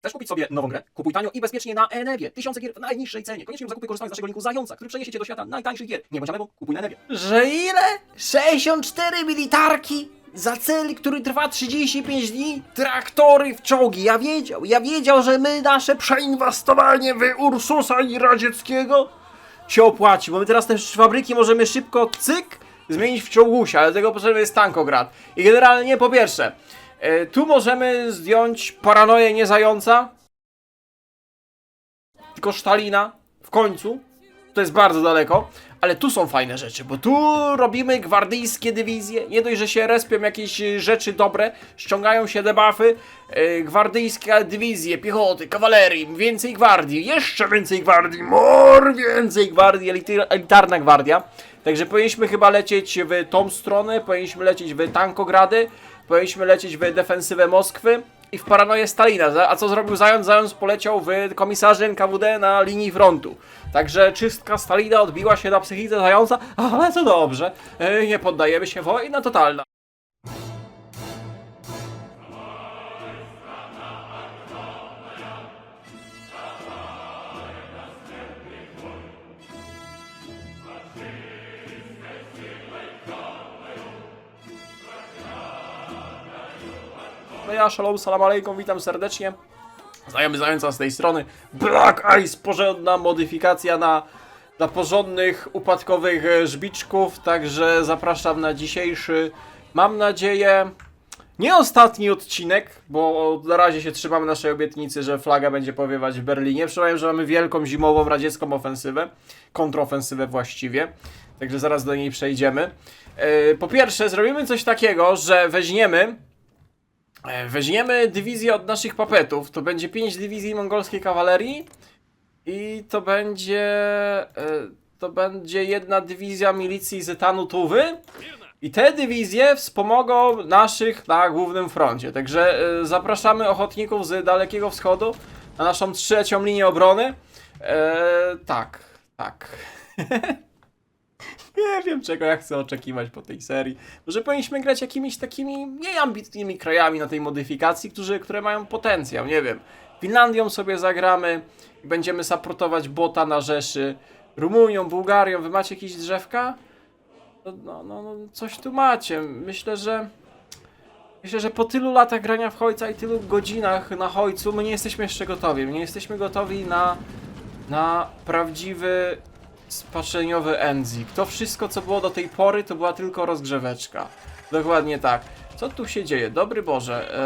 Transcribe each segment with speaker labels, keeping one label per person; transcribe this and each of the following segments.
Speaker 1: Chcesz kupić sobie nową grę? Kupuj tanio i bezpiecznie na Enewie. Tysiące gier w najniższej cenie. Koniecznie w zakupie korzystaj z naszego linku Zająca, który przeniesie cię do świata najtańszych gier. Nie bądź amebą, kupuj na Enewie.
Speaker 2: Że ile? 64 militarki? Za cel, który trwa 35 dni? Traktory w czołgi. Ja wiedział, że my nasze przeinwestowanie w Ursusa i Radzieckiego się opłaci, bo my teraz te fabryki możemy szybko, cyk, zmienić w czołgusia, ale do tego potrzebny jest tankograd. I generalnie po pierwsze, tu możemy zdjąć paranoję nie Zająca, tylko Stalina w końcu. To jest bardzo daleko, ale tu są fajne rzeczy, bo tu robimy gwardyjskie dywizje. Nie dość, że się respią jakieś rzeczy dobre, ściągają się debuffy, gwardyjskie dywizje, piechoty, kawalerii, więcej gwardii, jeszcze więcej gwardii, więcej gwardii, elitarna gwardia. Także powinniśmy chyba lecieć w tą stronę, powinniśmy lecieć w tankogrady, powinniśmy lecieć w defensywę Moskwy i w paranoję Stalina. A co zrobił Zając? Zając poleciał w komisarzy NKWD na linii frontu. Także czystka Stalina odbiła się na psychice Zająca, ale to dobrze, nie poddajemy się, wojna totalna. No ja, shalom, salam alejkum, witam serdecznie. Znajomy Zająca z tej strony. Black Ice, porządna modyfikacja na porządnych, upadkowych żbiczków. Także zapraszam na dzisiejszy, mam nadzieję, nie ostatni odcinek, bo na razie się trzymamy naszej obietnicy, że flaga będzie powiewać w Berlinie. Przypomnę, że mamy wielką zimową radziecką ofensywę, kontrofensywę właściwie. Także zaraz do niej przejdziemy. Po pierwsze, zrobimy coś takiego, że weźmiemy dywizję od naszych papetów. To będzie 5 dywizji mongolskiej kawalerii i to będzie jedna dywizja milicji Zetanu Tuwy i te dywizje wspomogą naszych na głównym froncie. Także zapraszamy ochotników z Dalekiego Wschodu na naszą trzecią linię obrony. Tak. Nie wiem, czego ja chcę oczekiwać po tej serii. Może powinniśmy grać jakimiś takimi mniej ambitnymi krajami na tej modyfikacji, które mają potencjał, nie wiem. Finlandią sobie zagramy i będziemy supportować bota na Rzeszy. Rumunią, Bułgarią, wy macie jakieś drzewka? No, coś tu macie. Myślę, że po tylu latach grania w Hojca i tylu godzinach na Hojcu my nie jesteśmy jeszcze gotowi. My nie jesteśmy gotowi na prawdziwy spaczeniowy Enzik. To wszystko, co było do tej pory, to była tylko rozgrzeweczka. Dokładnie tak. Co tu się dzieje? Dobry Boże.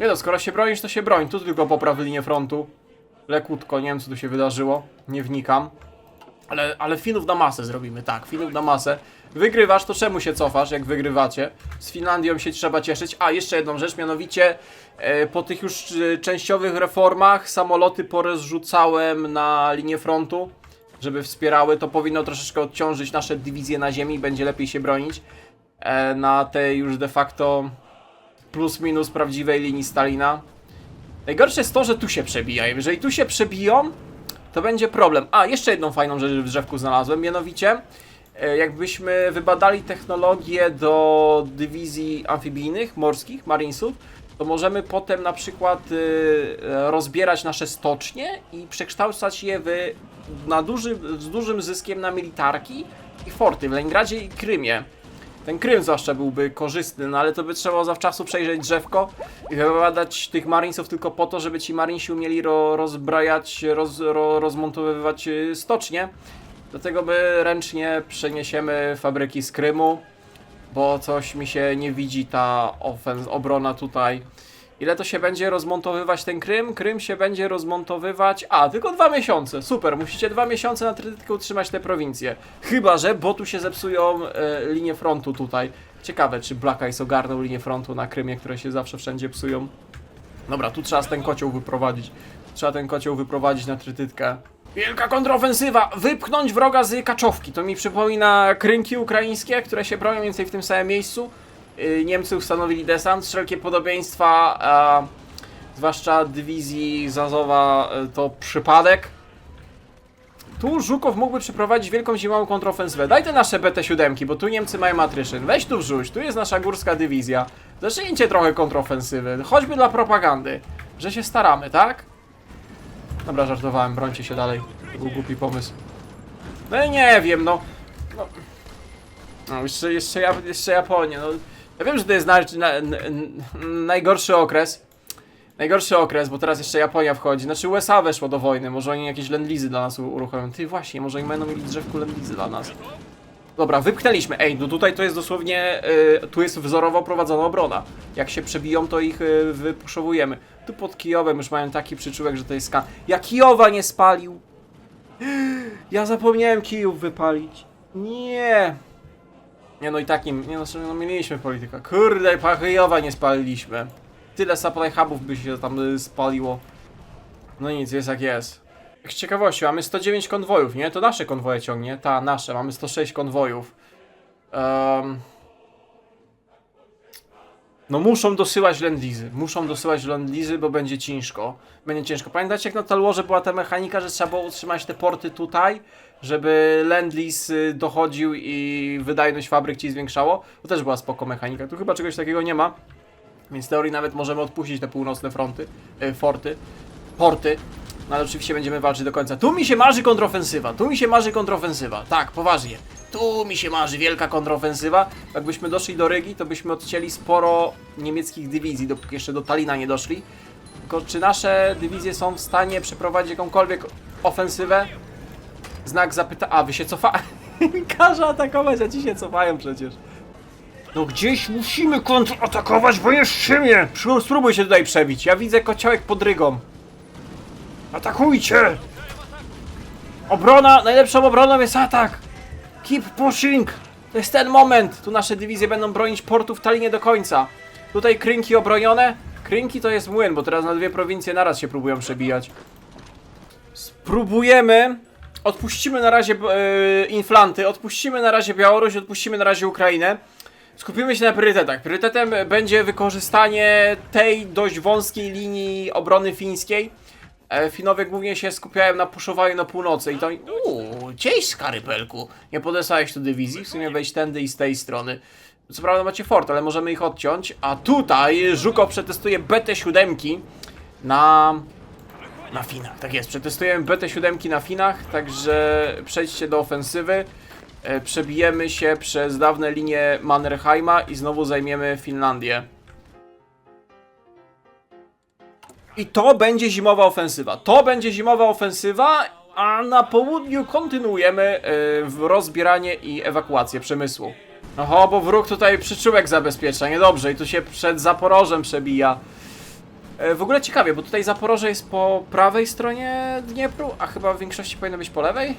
Speaker 2: Nie no, skoro się bronisz, to się broń. Tu tylko popraw linię frontu. Lekutko, nie wiem, co tu się wydarzyło. Nie wnikam. Ale Finów na masę zrobimy, tak. Finów na masę. Wygrywasz, to czemu się cofasz, jak wygrywacie? Z Finlandią się trzeba cieszyć. A, jeszcze jedną rzecz, mianowicie po tych już częściowych reformach samoloty porozrzucałem na linię frontu, żeby wspierały. To powinno troszeczkę odciążyć nasze dywizje na ziemi, będzie lepiej się bronić na tej już de facto plus minus prawdziwej linii Stalina. Najgorsze jest to, że tu się przebijają. Jeżeli tu się przebiją, to będzie problem. A, jeszcze jedną fajną rzecz w drzewku znalazłem, mianowicie jakbyśmy wybadali technologię do dywizji amfibijnych, morskich, marinesów, to możemy potem na przykład rozbierać nasze stocznie i przekształcać je z dużym zyskiem na militarki i forty w Leningradzie i Krymie. Ten Krym zwłaszcza byłby korzystny, no ale to by trzeba zawczasu przejrzeć drzewko i wybadać tych marinesów tylko po to, żeby ci marinesi umieli rozbrajać, rozmontowywać stocznie. Dlatego my ręcznie przeniesiemy fabryki z Krymu, bo coś mi się nie widzi ta obrona tutaj. Ile to się będzie rozmontowywać ten Krym? Krym się będzie rozmontowywać... tylko 2 miesiące. Super, musicie 2 miesiące na trytytkę utrzymać te prowincje. Chyba że, bo tu się zepsują linie frontu tutaj. Ciekawe, czy Black Ice ogarnął linię frontu na Krymie, które się zawsze wszędzie psują. Dobra, tu trzeba ten kocioł wyprowadzić. Trzeba ten kocioł wyprowadzić na trytytkę. Wielka kontrofensywa! Wypchnąć wroga z Kaczowki. To mi przypomina Krynki ukraińskie, które się bronią mniej więcej w tym samym miejscu. Niemcy ustanowili desant, wszelkie podobieństwa, zwłaszcza dywizji Zazowa, to przypadek. Tu Żukow mógłby przeprowadzić wielką zimową kontrofensywę. Daj te nasze BT-7, bo tu Niemcy mają atryszyn. Weź tu wrzuć, tu jest nasza górska dywizja. Zacznijcie trochę kontrofensywy, choćby dla propagandy. Że się staramy, tak? Dobra, żartowałem, brońcie się dalej. To był głupi pomysł. No i nie wiem, no jeszcze Japonia, no. Ja wiem, że to jest najgorszy okres. Najgorszy okres, bo teraz jeszcze Japonia wchodzi. Znaczy USA weszło do wojny, może oni jakieś lend-leasy dla nas uruchomią. Ty właśnie, może oni będą mieli drzewku lend-leasy dla nas. Dobra, wypchnęliśmy. Ej, no tutaj to jest dosłownie, tu jest wzorowo prowadzona obrona. Jak się przebiją, to ich wypuszowujemy. Tu pod Kijowem już mają taki przyczółek, że to jest skan. Ja Kijowa nie spalił! Ja zapomniałem Kijów wypalić. Nie! Nie no i takim, nie no mieliśmy politykę. Kurde, Kijowa nie spaliliśmy. Tyle supply hubów by się tam spaliło. No nic, jest jak jest. Z ciekawości, mamy 109 konwojów, nie? To nasze konwoje ciągnie. Ta, nasze. Mamy 106 konwojów. No muszą dosyłać lend-leasy. Muszą dosyłać lend-leasy, bo będzie ciężko. Będzie ciężko. Pamiętacie, jak na Talwarze była ta mechanika, że trzeba było utrzymać te porty tutaj, żeby lend-lease dochodził i wydajność fabryk ci zwiększało? To też była spoko mechanika. Tu chyba czegoś takiego nie ma. Więc w teorii nawet możemy odpuścić te północne porty. No ale oczywiście będziemy walczyć do końca. Tu mi się marzy kontrofensywa, tu mi się marzy kontrofensywa. Tak, poważnie. Tu mi się marzy wielka kontrofensywa. Jakbyśmy doszli do Rygi, to byśmy odcięli sporo niemieckich dywizji, dopóki jeszcze do Talina nie doszli. Tylko czy nasze dywizje są w stanie przeprowadzić jakąkolwiek ofensywę? Znak zapyta... A, wy się Każe atakować, a ci się cofają przecież. No gdzieś musimy kontratakować, bo jeszcze mnie! Spróbuj się tutaj przebić, ja widzę kociołek pod Rygą. Atakujcie! Obrona, najlepszą obroną jest atak! Keep pushing! To jest ten moment! Tu nasze dywizje będą bronić portu w Talinie do końca. Tutaj Krynki obronione. Krynki to jest młyn, bo teraz na dwie prowincje naraz się próbują przebijać. Spróbujemy... Odpuścimy na razie Inflanty, odpuścimy na razie Białoruś, odpuścimy na razie Ukrainę. Skupimy się na priorytetach. Priorytetem będzie wykorzystanie tej dość wąskiej linii obrony fińskiej. Finowie głównie się skupiają na puszowaniu na północy i to... Cześć, Skarypelku! Nie podesłałeś tu dywizji, w sumie wejść tędy i z tej strony. Co prawda macie fort, ale możemy ich odciąć. A tutaj Żuko przetestuje BT-7 na Finach. Tak jest, przetestujemy BT-7 na Finach, także przejdźcie do ofensywy. Przebijemy się przez dawne linie Mannerheima i znowu zajmiemy Finlandię. I to będzie zimowa ofensywa. To będzie zimowa ofensywa, a na południu kontynuujemy rozbieranie i ewakuację przemysłu. Oho, bo wróg tutaj przyczółek zabezpiecza, niedobrze, i tu się przed Zaporożem przebija. W ogóle ciekawie, bo tutaj Zaporoże jest po prawej stronie Dniepru, a chyba w większości powinno być po lewej?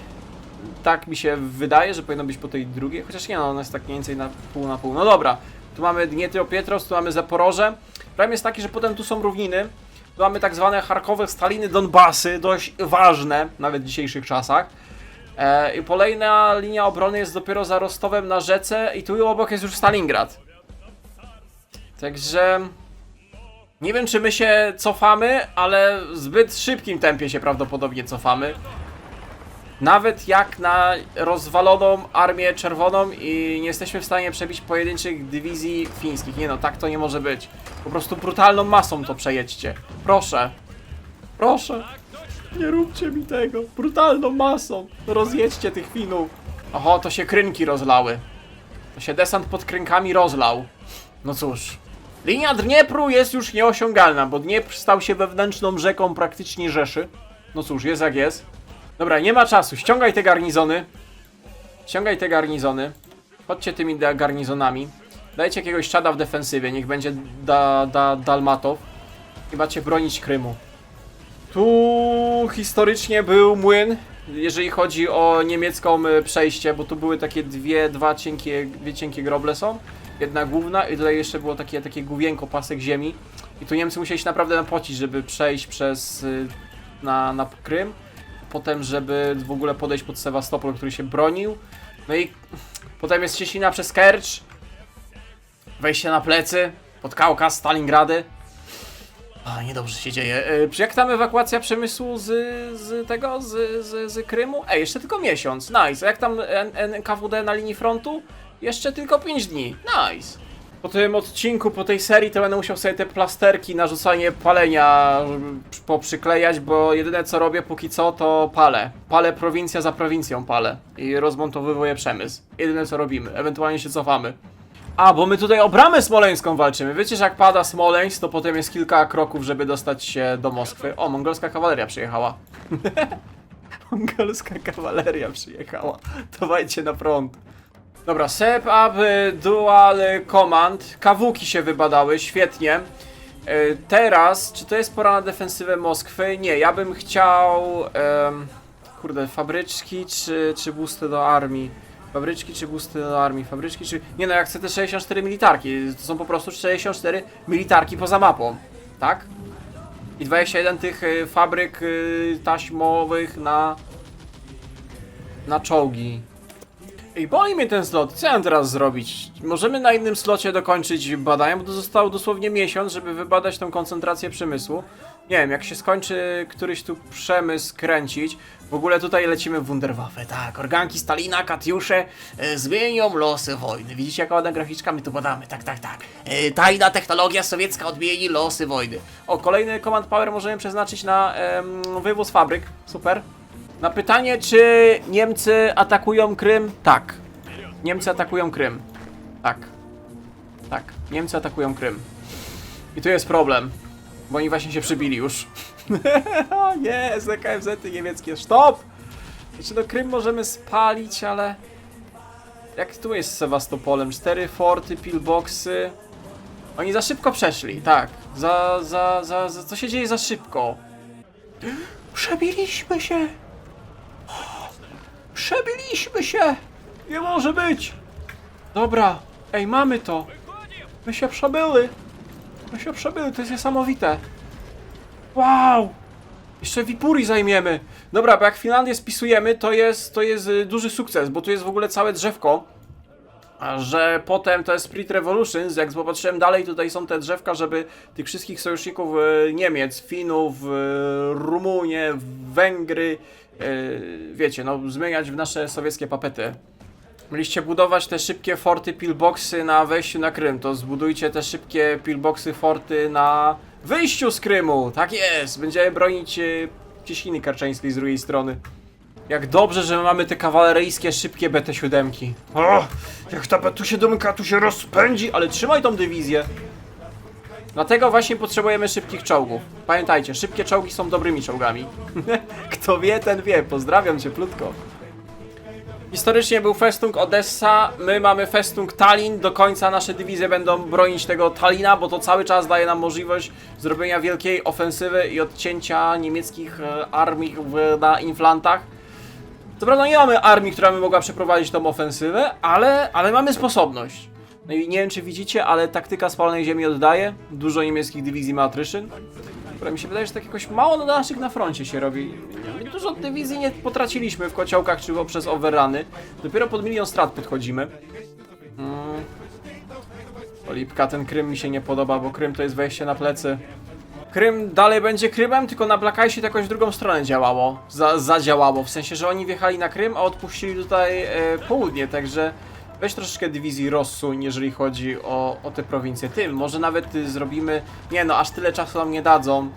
Speaker 2: Tak mi się wydaje, że powinno być po tej drugiej, chociaż nie, no ona jest tak mniej więcej na pół. No dobra, tu mamy Dniepropietrowsk, tu mamy Zaporoże. Problem jest taki, że potem tu są równiny. Tu mamy tak zwane Charkowy, Staliny, Donbasy, dość ważne, nawet w dzisiejszych czasach. I kolejna linia obrony jest dopiero za Rostowem na rzece i tu obok jest już Stalingrad. Także... Nie wiem, czy my się cofamy, ale w zbyt szybkim tempie się prawdopodobnie cofamy. Nawet jak na rozwaloną Armię Czerwoną i nie jesteśmy w stanie przebić pojedynczych dywizji fińskich. Nie no, tak to nie może być. Po prostu brutalną masą to przejedźcie. Proszę. Proszę. Nie róbcie mi tego. Brutalną masą. Rozjedźcie tych Finów. Oho, to się Krynki rozlały. To się desant pod Krynkami rozlał. No cóż. Linia Dniepru jest już nieosiągalna, bo Dniepr stał się wewnętrzną rzeką praktycznie Rzeszy. No cóż, jest jak jest. Dobra, nie ma czasu. Ściągaj te garnizony. Ściągaj te garnizony. Chodźcie tymi garnizonami. Dajcie jakiegoś czada w defensywie. Niech będzie Dalmatow. I macie bronić Krymu. Tu historycznie był młyn, jeżeli chodzi o niemiecką przejście, bo tu były takie dwie cienkie groble są. Jedna główna i tutaj jeszcze było takie główienko, pasek ziemi. I tu Niemcy musieli się naprawdę napocić, żeby przejść na Krym. Potem, żeby w ogóle podejść pod Sewastopol, który się bronił. No i potem jest Cieśnina przez Kercz. Wejście na plecy, pod Kaukaz, Stalingrady. A, niedobrze się dzieje. Jak tam ewakuacja przemysłu z Krymu? Jeszcze tylko miesiąc, nice. A jak tam NKWD na linii frontu? Jeszcze tylko 5 dni, nice. Po tym odcinku, po tej serii to będę musiał sobie te plasterki, narzucanie palenia poprzyklejać, bo jedyne co robię póki co to palę. Palę prowincja za prowincją palę i rozmontowywuję przemysł. Jedyne co robimy, ewentualnie się cofamy. A, bo my tutaj o bramę smoleńską walczymy. Wiecie, że jak pada Smoleńsk, to potem jest kilka kroków, żeby dostać się do Moskwy. O, mongolska kawaleria przyjechała. Mongolska kawaleria przyjechała. Dawajcie na front. Dobra, set up dual command. Kawuki się wybadały, świetnie. Teraz, czy to jest pora na defensywę Moskwy? Nie, ja bym chciał... kurde, fabryczki czy boosty do armii? Fabryczki czy boosty do armii? Fabryczki czy... Nie no, ja chcę te 64 militarki. To są po prostu 64 militarki poza mapą. Tak? I 21 tych fabryk taśmowych na czołgi. I boli mnie ten slot. Co ja mam teraz zrobić? Możemy na innym slocie dokończyć badania, bo to zostało dosłownie miesiąc, żeby wybadać tą koncentrację przemysłu. Nie wiem, jak się skończy któryś tu przemysł kręcić. W ogóle tutaj lecimy w Wunderwaffe, tak. Organki Stalina, Katiusze zmienią losy wojny. Widzicie, jaka ładna graficzka? My tu badamy, tak. Tajna technologia sowiecka odmieni losy wojny. O, kolejny command power możemy przeznaczyć na wywóz fabryk. Super. Na pytanie, czy Niemcy atakują Krym? Tak. Niemcy atakują Krym. Tak. Tak. Niemcy atakują Krym. I tu jest problem. Bo oni właśnie się przybili już. Nie, ZKFZ-y niemieckie. Stop! Znaczy, no Krym możemy spalić, ale... Jak tu jest z Sewastopolem? 4 forty, pillboxy... Oni za szybko przeszli, tak. Co się dzieje za szybko? Przebiliśmy się! Przebiliśmy się! Nie może być! Dobra, ej, mamy to! My się przebyli! To jest niesamowite! Wow! Jeszcze Wipuri zajmiemy! Dobra, bo jak Finlandię spisujemy, to jest duży sukces, bo tu jest w ogóle całe drzewko. A że potem to jest Split Revolutions, jak popatrzyłem dalej, tutaj są te drzewka, żeby tych wszystkich sojuszników Niemiec, Finów, Rumunię, Węgry, wiecie, no zmieniać w nasze sowieckie papety. Mieliście budować te szybkie forty pillboxy na wejściu na Krym, to zbudujcie te szybkie pillboxy forty na wyjściu z Krymu. Tak jest, będziemy bronić Cieśniny Karczeńskiej z drugiej strony. Jak dobrze, że mamy te kawaleryjskie szybkie BT-7. O, jak ta BT-7 tu się rozpędzi, ale trzymaj tą dywizję. Dlatego właśnie potrzebujemy szybkich czołgów. Pamiętajcie, szybkie czołgi są dobrymi czołgami. Kto wie, ten wie. Pozdrawiam cieplutko. Historycznie był Festung Odessa, my mamy Festung Tallinn, do końca nasze dywizje będą bronić tego Tallina, bo to cały czas daje nam możliwość zrobienia wielkiej ofensywy i odcięcia niemieckich armii na inflantach. Co prawda nie mamy armii, która by mogła przeprowadzić tą ofensywę, ale mamy sposobność. No i nie wiem, czy widzicie, ale taktyka spalonej ziemi oddaje. Dużo niemieckich dywizji ma attrition, które mi się wydaje, że tak jakoś mało na naszych na froncie się robi. Dużo dywizji nie potraciliśmy w kociołkach czy poprzez overruny. Dopiero pod 1 000 000 strat podchodzimy. Polipka, ten Krym mi się nie podoba, bo Krym to jest wejście na plecy. Krym dalej będzie Krymem, tylko na Blackajsie to jakoś w drugą stronę działało. Zadziałało, w sensie, że oni wjechali na Krym, a odpuścili tutaj południe, także weź troszeczkę dywizji rozsuń, jeżeli chodzi o te prowincje. Może nawet zrobimy... Nie no, aż tyle czasu nam nie dadzą.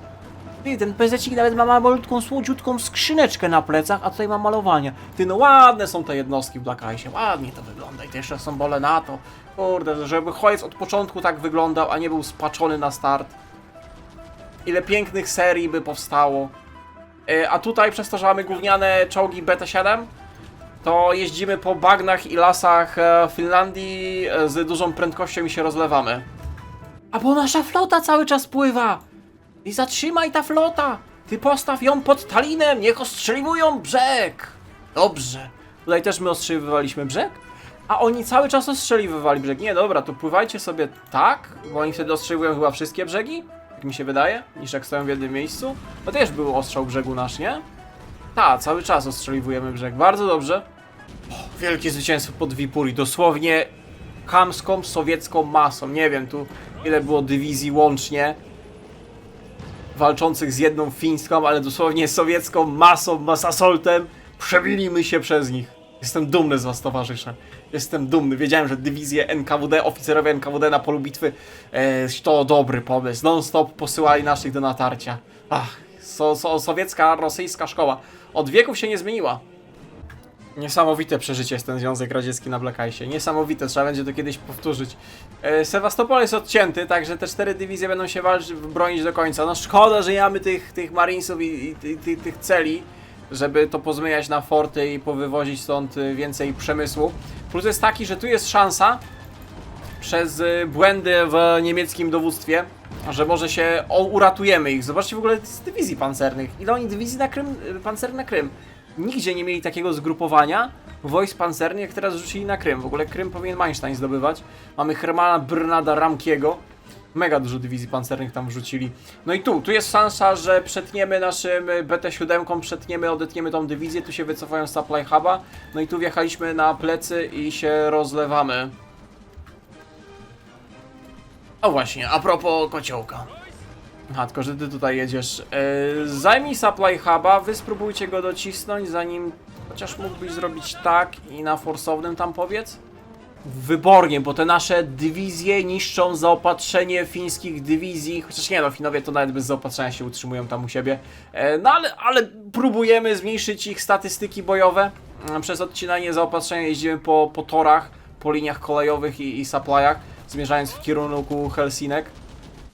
Speaker 2: Ty, ten pezecik nawet ma malutką, słodziutką skrzyneczkę na plecach, a tutaj ma malowania. Ty, no ładne są te jednostki w Blackajsie, ładnie to wygląda i te jeszcze symbole NATO. Kurde, żeby Chojec od początku tak wyglądał, a nie był spaczony na start. Ile pięknych serii by powstało. A tutaj, przez to, że mamy gówniane czołgi BT-7, to jeździmy po bagnach i lasach Finlandii z dużą prędkością i się rozlewamy. A bo nasza flota cały czas pływa! I zatrzymaj ta flota! Ty postaw ją pod Tallinem, niech ostrzeliwują brzeg! Dobrze. Tutaj też my ostrzeliwywaliśmy brzeg? A oni cały czas ostrzeliwywali brzeg. Nie, dobra, to pływajcie sobie tak, bo oni wtedy ostrzeliwują chyba wszystkie brzegi, jak mi się wydaje, niż jak stoją w jednym miejscu. No też był ostrzał brzegu nasz, nie? Tak, cały czas ostrzeliwujemy brzeg. Bardzo dobrze. O, wielkie zwycięstwo pod Wipuri. Dosłownie chamską, sowiecką masą. Nie wiem tu ile było dywizji łącznie walczących z jedną fińską, ale dosłownie sowiecką masą, masasoltem. Przebiliśmy się przez nich. Jestem dumny z was, towarzysze. Jestem dumny. Wiedziałem, że dywizje NKWD, oficerowie NKWD na polu bitwy to dobry pomysł. Non-stop posyłali naszych do natarcia. Ach, sowiecka, rosyjska szkoła. Od wieków się nie zmieniła. Niesamowite przeżycie jest ten Związek Radziecki na Black Ice'ie. Niesamowite, trzeba będzie to kiedyś powtórzyć. Sewastopol jest odcięty, także te 4 dywizje będą się bronić do końca. No szkoda, że nie mamy tych Marinesów i tych celi, żeby to pozmieniać na forty i powywozić stąd więcej przemysłu. Plus jest taki, że tu jest szansa przez błędy w niemieckim dowództwie, że może się uratujemy ich. Zobaczcie w ogóle z dywizji pancernych. Ile oni dywizji na Krym, pancernych na Krym? Nigdzie nie mieli takiego zgrupowania wojsk pancernych, jak teraz rzucili na Krym. W ogóle Krym powinien Manstein zdobywać. Mamy Hermana Brnada Ramkiego. Mega dużo dywizji pancernych tam wrzucili. No i tu jest szansa, że przetniemy naszym BT-7, odetniemy tą dywizję, tu się wycofają z supply huba. No i tu wjechaliśmy na plecy i się rozlewamy. O właśnie, a propos kociołka. Aha, tylko że ty tutaj jedziesz. Zajmij supply huba, wy spróbujcie go docisnąć, zanim... Chociaż mógłbyś zrobić tak i na forsownym tam powiedz? Wybornie, bo te nasze dywizje niszczą zaopatrzenie fińskich dywizji. Chociaż nie no, Finowie to nawet bez zaopatrzenia się utrzymują tam u siebie. No ale próbujemy zmniejszyć ich statystyki bojowe. Przez odcinanie zaopatrzenia jeździmy po torach, po liniach kolejowych i supplyach, zmierzając w kierunku Helsinek.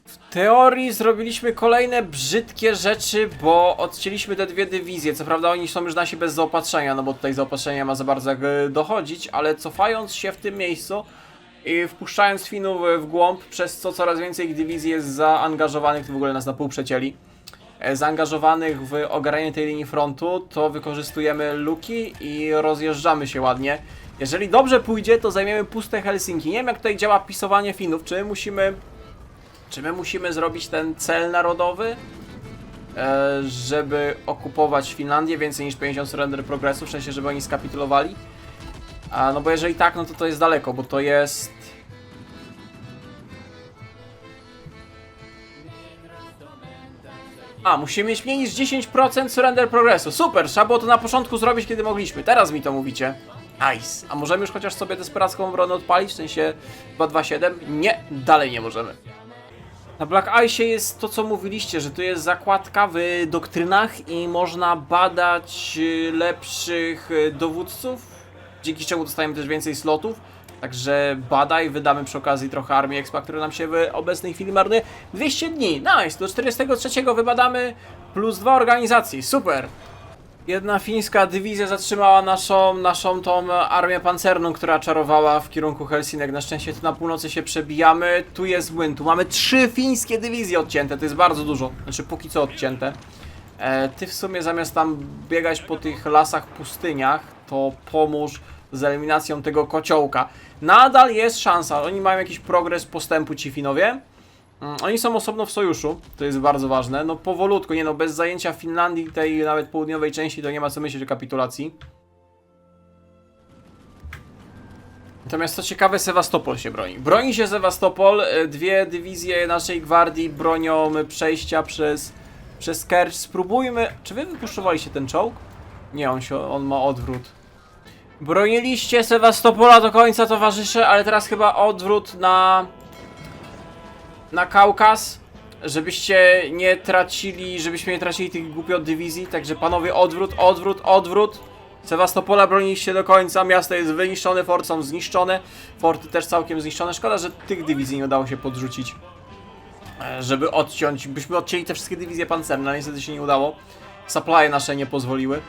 Speaker 2: W teorii zrobiliśmy kolejne brzydkie rzeczy, bo odcięliśmy te 2 dywizje. Co prawda oni są już nasi bez zaopatrzenia, no bo tutaj zaopatrzenia ma za bardzo jak dochodzić, ale cofając się w tym miejscu i wpuszczając Finów w głąb, przez co coraz więcej ich dywizji jest zaangażowanych, to w ogóle nas na pół przecięli, zaangażowanych w ogarnianie tej linii frontu, to wykorzystujemy luki i rozjeżdżamy się ładnie. Jeżeli dobrze pójdzie, to zajmiemy puste Helsinki. Nie wiem, jak tutaj działa pisowanie Finów, czy my musimy zrobić ten cel narodowy, żeby okupować Finlandię, więcej niż 50 surrender progresów, w sensie, żeby oni skapitulowali? No bo jeżeli tak, no to jest daleko, bo to jest... Musimy mieć mniej niż 10% surrender progresu. Super, trzeba było to na początku zrobić, kiedy mogliśmy. Teraz mi to mówicie. Nice. A możemy już chociaż sobie desperacką obronę odpalić, w sensie 227? Nie, dalej nie możemy. Na Black Ice'ie jest to, co mówiliście, że tu jest zakładka w doktrynach i można badać lepszych dowódców, dzięki czemu dostajemy też więcej slotów. Także badaj, wydamy przy okazji trochę armii expa, które nam się w obecnej chwili marnuje. 200 dni, nice, do 43 wybadamy, plus 2 organizacje, super. Jedna fińska dywizja zatrzymała naszą tą armię pancerną, która czarowała w kierunku Helsinek. Na szczęście tu na północy się przebijamy. Tu jest młyn. Tu mamy 3 fińskie dywizje odcięte. To jest bardzo dużo. Znaczy póki co odcięte. Ty w sumie zamiast tam biegać po tych lasach, pustyniach, to pomóż z eliminacją tego kociołka. Nadal jest szansa. Oni mają jakiś progres postępu, ci Finowie. Oni są osobno w sojuszu, to jest bardzo ważne, no powolutku, nie no, bez zajęcia Finlandii, tej nawet południowej części, to nie ma co myśleć o kapitulacji. Natomiast co ciekawe, Sewastopol się broni. Broni się Sewastopol, 2 dywizje naszej gwardii bronią przejścia przez Kercz. Spróbujmy, czy wy wypuszczowaliście ten czołg? Nie, on ma odwrót. Broniliście Sewastopola do końca, towarzysze, ale teraz chyba odwrót na Kaukaz, żebyśmy nie tracili tych głupio dywizji, także panowie odwrót. Sewastopola broniliście do końca, miasto jest wyniszczone, forty są zniszczone, forty też całkiem zniszczone, szkoda, że tych dywizji nie udało się podrzucić, żeby odciąć, byśmy odcięli te wszystkie dywizje pancerne, ale niestety się nie udało, supply'e nasze nie pozwoliły.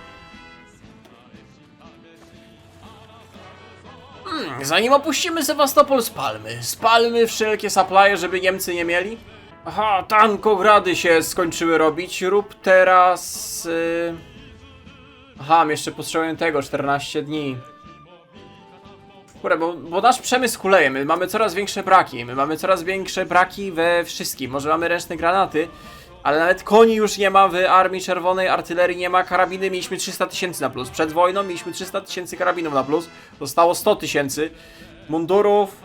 Speaker 2: Zanim opuścimy Sewastopol, spalmy wszelkie supply'e, żeby Niemcy nie mieli. Aha, tankogrady się skończyły robić, rób teraz... Aha, jeszcze potrzebuję tego, 14 dni. Kurde, bo nasz przemysł kuleje, my mamy coraz większe braki we wszystkim. Może mamy ręczne granaty, ale nawet koni już nie ma w Armii Czerwonej, artylerii nie ma, karabiny mieliśmy 300 000 na plus. Przed wojną mieliśmy 300 000 karabinów na plus, zostało 100 000. Mundurów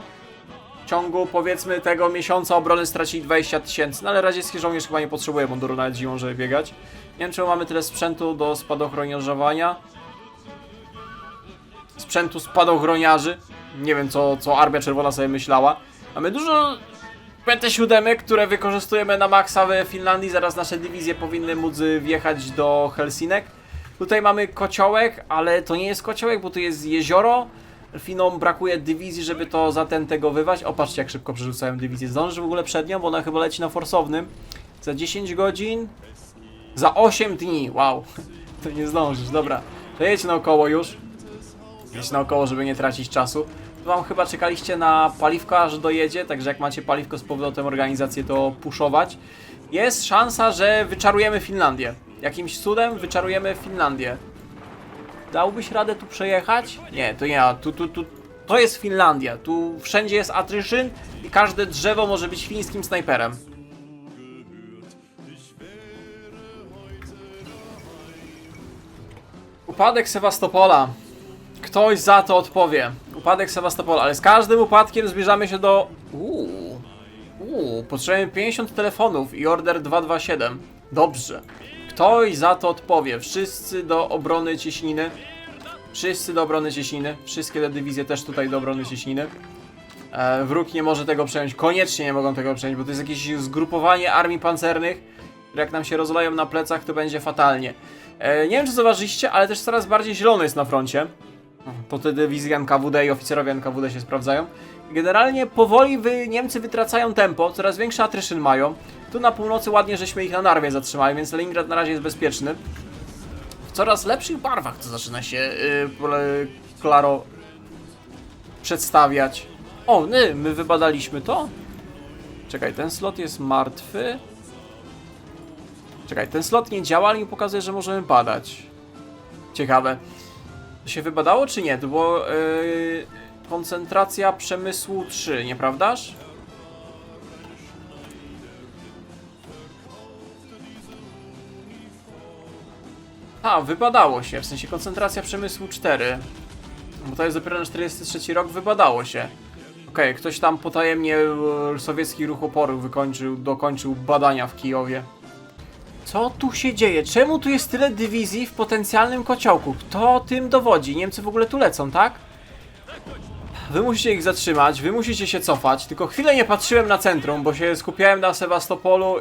Speaker 2: w ciągu powiedzmy tego miesiąca obrony stracili 20 000, no ale radziecki żołnierz chyba nie potrzebuje munduru nawet zimą, żeby biegać. Nie wiem, czemu mamy tyle sprzętu do spadochroniarzowania. sprzętu spadochroniarzy. Nie wiem, co Armia Czerwona sobie myślała. Mamy dużo PT-7, które wykorzystujemy na maksa w Finlandii. Zaraz nasze dywizje powinny móc wjechać do Helsinek. Tutaj mamy kociołek, ale to nie jest kociołek, bo tu jest jezioro. Finom brakuje dywizji, żeby to zatentegowywać. O, patrzcie, jak szybko przerzucają dywizję. Zdążysz w ogóle przed nią, bo ona chyba leci na forsownym. Za 10 godzin. Za 8 dni. Wow. To nie zdążysz, dobra. To jedź naokoło już. Jedź naokoło, żeby nie tracić czasu. Tu wam chyba czekaliście na paliwko, aż dojedzie, także jak macie paliwko z powrotem organizację, to puszować. Jest szansa, że wyczarujemy Finlandię. Jakimś cudem wyczarujemy Finlandię. Dałbyś radę tu przejechać? Nie, to nie. To jest Finlandia. Tu wszędzie jest attrition i każde drzewo może być fińskim snajperem. Upadek Sewastopola. Ktoś za to odpowie. Upadek Sewastopola, ale z każdym upadkiem zbliżamy się do... Potrzebujemy 50 telefonów i order 227. Dobrze. Ktoś za to odpowie. Wszyscy do obrony Cieśniny. Wszyscy do obrony Cieśniny. Wszystkie te dywizje też tutaj do obrony Cieśniny. Wróg nie może tego przejąć. Koniecznie nie mogą tego przejąć, bo to jest jakieś zgrupowanie armii pancernych, które jak nam się rozleją na plecach, to będzie fatalnie. Nie wiem, czy zauważyliście, ale też coraz bardziej zielony jest na froncie. To te dywizje NKWD i oficerowie NKWD się sprawdzają. Generalnie powoli Niemcy wytracają tempo, coraz większy attrition mają. Tu na północy ładnie, żeśmy ich na Narwie zatrzymali, więc Leningrad na razie jest bezpieczny. W coraz lepszych barwach to zaczyna się klaro przedstawiać. O, my wybadaliśmy to? Czekaj, ten slot jest martwy. Czekaj, ten slot nie działa, ale mi pokazuje, że możemy badać. Ciekawe. To się wybadało, czy nie? To było koncentracja przemysłu 3, nieprawdaż? A, wybadało się, w sensie koncentracja przemysłu 4. Bo to jest dopiero na 43 rok, wybadało się. Okej, ktoś tam potajemnie sowiecki ruch oporu dokończył badania w Kijowie. Co tu się dzieje? Czemu tu jest tyle dywizji w potencjalnym kociołku? Kto tym dowodzi? Niemcy w ogóle tu lecą, tak? Wy musicie ich zatrzymać, wy musicie się cofać. Tylko chwilę nie patrzyłem na centrum, bo się skupiałem na Sewastopolu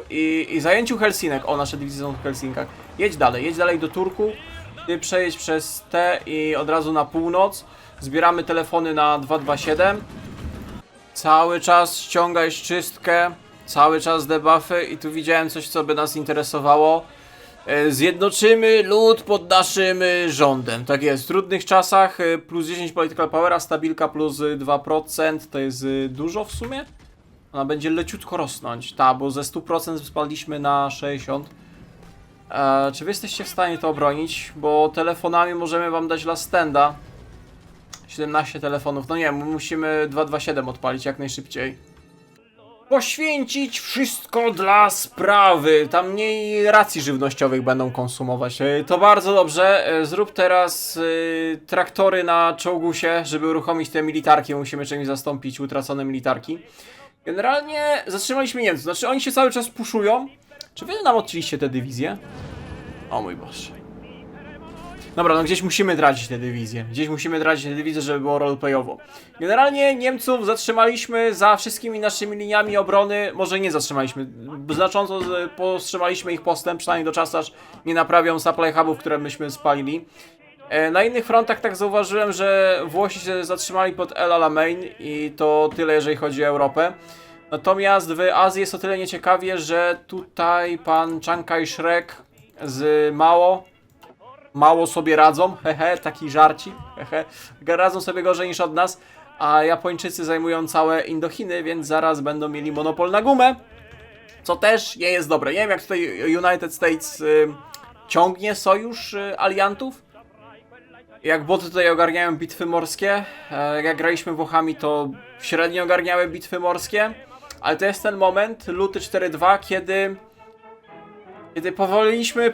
Speaker 2: i zajęciu Helsinek. O, nasze dywizje są w Helsinkach. Jedź dalej do Turku. Ty przejedź przez T i od razu na północ. Zbieramy telefony na 227. Cały czas ściągaj czystkę. Cały czas debuffy i tu widziałem coś, co by nas interesowało. Zjednoczymy lud pod naszym rządem. Tak jest, w trudnych czasach plus 10 political powera, stabilka plus 2%, to jest dużo w sumie? Ona będzie leciutko rosnąć, bo ze 100% spadliśmy na 60%. Czy wy jesteście w stanie to obronić? Bo telefonami możemy wam dać last standa. 17 telefonów, no nie, musimy 227 odpalić jak najszybciej. Poświęcić wszystko dla sprawy. Tam mniej racji żywnościowych będą konsumować. To bardzo dobrze. Zrób teraz traktory na czołgusie, żeby uruchomić te militarki. Musimy czymś zastąpić utracone militarki. Generalnie zatrzymaliśmy Niemców. Znaczy oni się cały czas puszują. Czy wy nam odcięliście te dywizje? O mój Boże. Dobra, no gdzieś musimy tracić te dywizje. Żeby było roleplayowo. Generalnie Niemców zatrzymaliśmy za wszystkimi naszymi liniami obrony. Może nie zatrzymaliśmy. Znacząco powstrzymaliśmy ich postęp, przynajmniej do czasu, aż nie naprawią supply hubów, które myśmy spalili. Na innych frontach tak zauważyłem, że Włosi się zatrzymali pod El Alamein i to tyle, jeżeli chodzi o Europę. Natomiast w Azji jest o tyle nieciekawie, że tutaj pan Chiang Kai-shek z mało sobie radzą, taki żarci, radzą sobie gorzej niż od nas, a Japończycy zajmują całe Indochiny, więc zaraz będą mieli monopol na gumę, co też nie jest dobre. Nie wiem, jak tutaj United States ciągnie sojusz aliantów, jak boty tutaj ogarniają bitwy morskie, jak graliśmy Włochami, to średnio ogarniały bitwy morskie, ale to jest ten moment, luty 4.2, kiedy powoliliśmy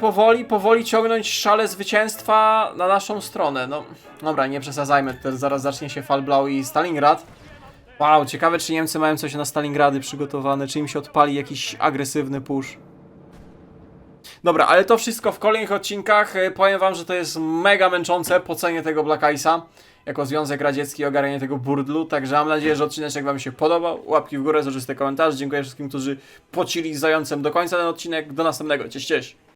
Speaker 2: powoli ciągnąć szale zwycięstwa na naszą stronę. No, dobra, nie przesadzajmy, teraz zaraz zacznie się Fallblau i Stalingrad. Wow, ciekawe, czy Niemcy mają coś na Stalingrady przygotowane, czy im się odpali jakiś agresywny push. Dobra, ale to wszystko w kolejnych odcinkach. Powiem wam, że to jest mega męczące, pocenie tego Black Ice'a. jako Związek Radziecki ogarnianie tego burdlu. Także mam nadzieję, że odcinek wam się podobał. Łapki w górę, soczyste komentarze. Dziękuję wszystkim, którzy płacili z zającem do końca ten odcinek. Do następnego. Cześć, cześć.